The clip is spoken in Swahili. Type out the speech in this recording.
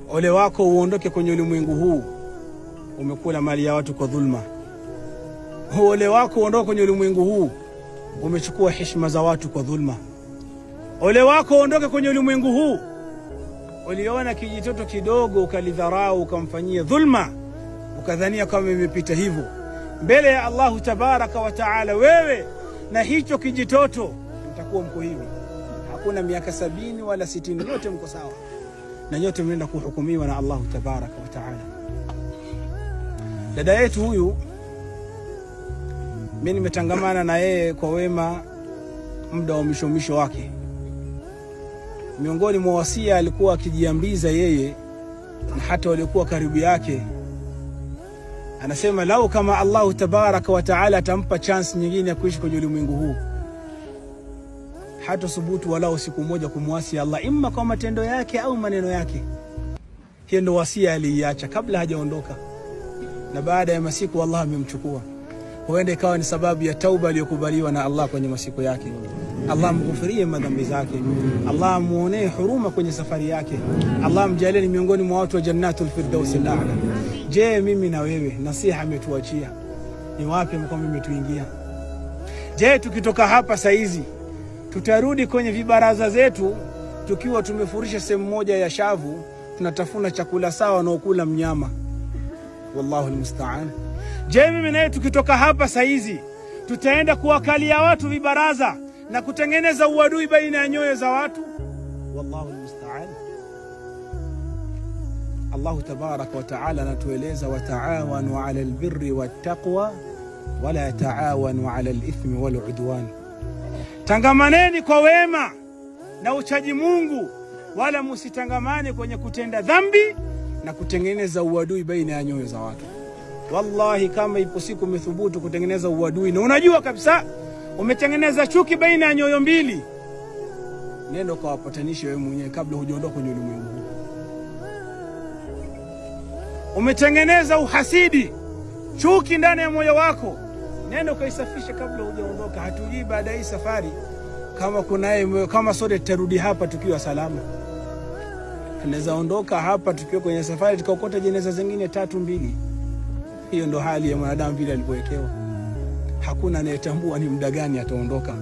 Ole wako uondoke kwenye ulimwengu huu umekula mali ya watu kwa dhulma. Ole wako uondoke kwenye ulimwengu huu umechukua heshima za watu kwa dhulma. Ole wako uondoke kwenye ulimwengu huu uliona kijitoto kidogo ukalidharau ukamfanyia dhulma ukadhania kama imepita hivyo. Mbele ya Allah tabaraka wa taala wewe na hicho kijitoto mtakuwa mko hivi. Hakuna miaka 70 wala 60, yote mko sawa. Na yote mnaenda kuhukumiwa na Allah tabaraka wa taala. Dada yetu huyu mimi nimetangamana na yeye kwa wema muda wa mwisho wake. Miongoni mwa wasia alikuwa akijiambiza yeye na hata walikuwa karibu yake. Anasema lau kama Allah tabaraka wa taala atampa chance nyingine ya kuishi kwenye ulimwengu huu, hata subutu walau siku moja kumwasi Allah, imma kwa matendo yake au maneno yake. Hiyo ndio wasia aliacha kabla hajaondoka, na baada ya masiku Allah amemchukua. Huenda ikawa ni sababu ya tauba iliyokubaliwa na Allah kwenye masiku yake. Allah mghufirie madhambi zake, Allah muonee huruma kwenye safari yake, Allah mjalie ni miongoni mwa watu wa jannatul firdaus al-a'la. Je, mimi na wewe nasiha ametuachia ni wapi mko mmetuingia? Je, tukitoka hapa saizi tutarudi kwenye vibaraza zetu tukiwa tumefurisha sehemu moja ya shavu tunatafuna chakula sawa na ukula mnyama? Wallahu almusta'an. Je, mimi na wewe tukitoka hapa saizi tutaenda kuwakalia watu vibaraza na kutengeneza uadui baina ya nyoyo za watu? Wallahu almusta'an. Allah tabaraka wa taala anatueleza wataawanu ala albirri wattaqwa wala taawanu ala alithmi waludwan. Tangamaneni kwa wema na uchaji Mungu, wala msitangamane kwenye kutenda dhambi na kutengeneza uadui baina ya nyoyo za watu. Wallahi kama ipo siku umethubutu kutengeneza uadui na unajua kabisa umetengeneza chuki baina ya nyoyo mbili, nenda kawapatanishe wewe mwenyewe kabla hujaondoka kwenye ulimwengu huu. Umetengeneza uhasidi, chuki ndani ya moyo wako, nenda kaisafishe kabla hujaondoka. Hatujui baada ya hii safari kama kuna kama sote tutarudi hapa tukiwa salama. Tunaweza ondoka hapa tukiwa kwenye safari tukaokota jeneza zingine 3 2. Hiyo ndo hali ya mwanadamu vile alivyowekewa. Hakuna anayetambua ni muda gani ataondoka.